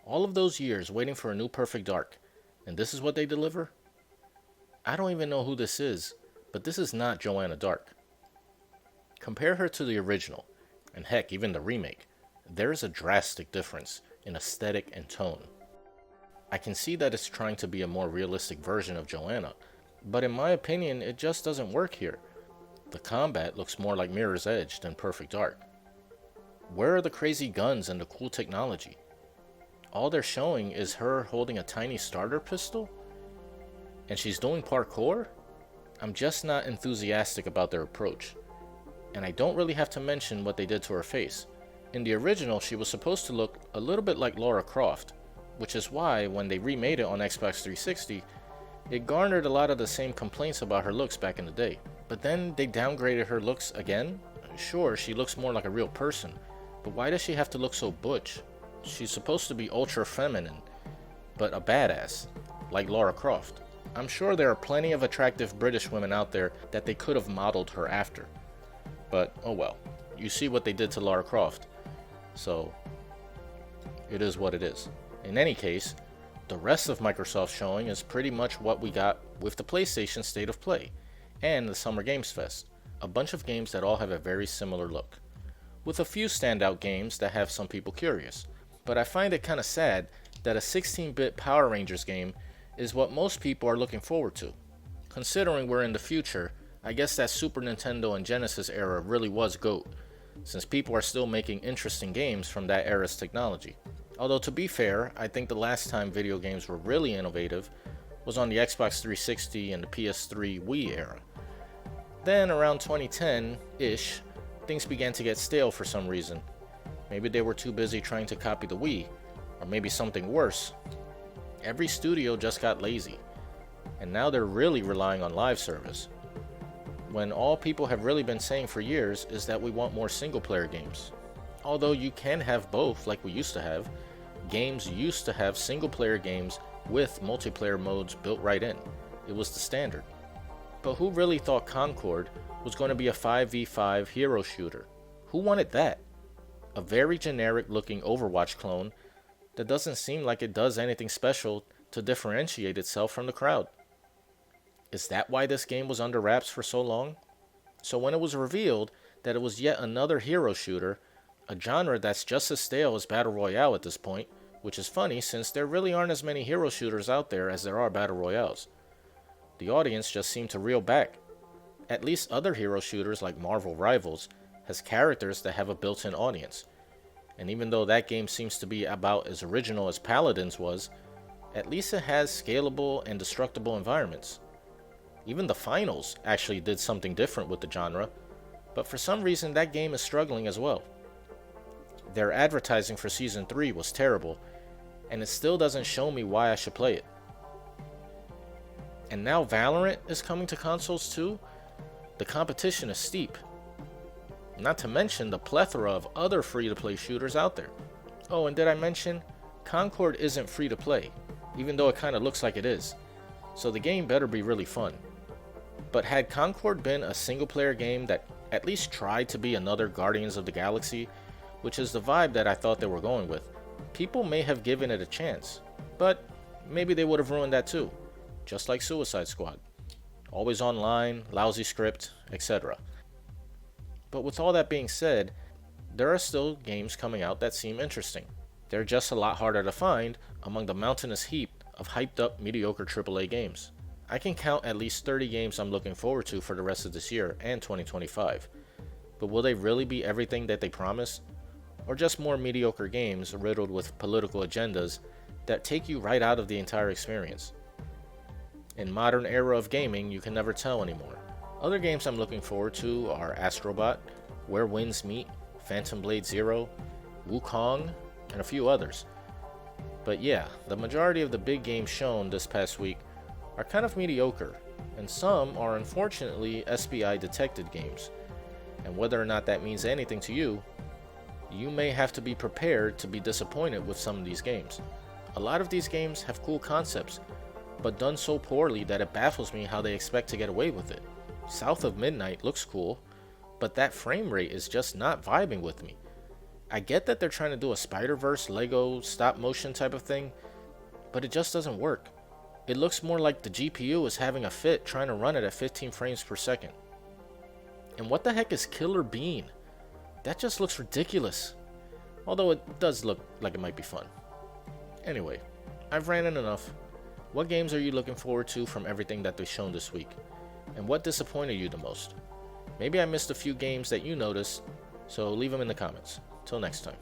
All of those years waiting for a new Perfect Dark, and this is what they deliver? I don't even know who this is, but this is not Joanna Dark. Compare her to the original, and heck, even the remake. There is a drastic difference in aesthetic and tone. I can see that it's trying to be a more realistic version of Joanna, but in my opinion, it just doesn't work here. The combat looks more like Mirror's Edge than Perfect Dark. Where are the crazy guns and the cool technology? All they're showing is her holding a tiny starter pistol? And she's doing parkour? I'm just not enthusiastic about their approach. And I don't really have to mention what they did to her face. In the original, she was supposed to look a little bit like Lara Croft, which is why when they remade it on Xbox 360, it garnered a lot of the same complaints about her looks back in the day. But then they downgraded her looks again? Sure, she looks more like a real person, but why does she have to look so butch? She's supposed to be ultra feminine, but a badass, like Lara Croft. I'm sure there are plenty of attractive British women out there that they could have modeled her after. But oh well, you see what they did to Lara Croft, so it is what it is. In any case, the rest of Microsoft's showing is pretty much what we got with the PlayStation State of Play and the Summer Games Fest, a bunch of games that all have a very similar look, with a few standout games that have some people curious. But I find it kinda sad that a 16-bit Power Rangers game is what most people are looking forward to. Considering we're in the future, I guess that Super Nintendo and Genesis era really was GOAT, since people are still making interesting games from that era's technology. Although to be fair, I think the last time video games were really innovative was on the Xbox 360 and the PS3 Wii era. Then around 2010-ish, things began to get stale for some reason. Maybe they were too busy trying to copy the Wii, or maybe something worse. Every studio just got lazy, and now they're really relying on live service, when all people have really been saying for years is that we want more single-player games. Although you can have both like we used to have. Games used to have single-player games with multiplayer modes built right in. It was the standard. But who really thought Concord was going to be a 5v5 hero shooter? Who wanted that? A very generic-looking Overwatch clone that doesn't seem like it does anything special to differentiate itself from the crowd. Is that why this game was under wraps for so long? So when it was revealed that it was yet another hero shooter, a genre that's just as stale as Battle Royale at this point, which is funny since there really aren't as many hero shooters out there as there are Battle Royales. The audience just seemed to reel back. At least other hero shooters like Marvel Rivals has characters that have a built-in audience. And even though that game seems to be about as original as Paladins was, at least it has scalable and destructible environments. Even the finals actually did something different with the genre, but for some reason that game is struggling as well. Their advertising for Season 3 was terrible, and it still doesn't show me why I should play it. And now Valorant is coming to consoles too? The competition is steep. Not to mention the plethora of other free-to-play shooters out there. Oh, and did I mention, Concord isn't free-to-play, even though it kinda looks like it is. So the game better be really fun. But had Concord been a single-player game that at least tried to be another Guardians of the Galaxy, which is the vibe that I thought they were going with, people may have given it a chance. But maybe they would have ruined that too, just like Suicide Squad. Always online, lousy script, etc. But with all that being said, there are still games coming out that seem interesting. They're just a lot harder to find among the mountainous heap of hyped up mediocre AAA games. I can count at least 30 games I'm looking forward to for the rest of this year and 2025. But will they really be everything that they promise? Or just more mediocre games riddled with political agendas that take you right out of the entire experience? In modern era of gaming, you can never tell anymore. Other games I'm looking forward to are Astrobot, Where Winds Meet, Phantom Blade Zero, Wukong, and a few others. But yeah, the majority of the big games shown this past week are kind of mediocre, and some are unfortunately SPI detected games. And whether or not that means anything to you, you may have to be prepared to be disappointed with some of these games. A lot of these games have cool concepts, but done so poorly that it baffles me how they expect to get away with it. South of Midnight looks cool, but that frame rate is just not vibing with me. I get that they're trying to do a Spider-Verse Lego stop motion type of thing, but it just doesn't work. It looks more like the GPU is having a fit trying to run it at 15 frames per second. And what the heck is Killer Bean? That just looks ridiculous. Although it does look like it might be fun. Anyway, I've ranted enough. What games are you looking forward to from everything that they've shown this week? And what disappointed you the most? Maybe I missed a few games that you noticed, so leave them in the comments. Till next time.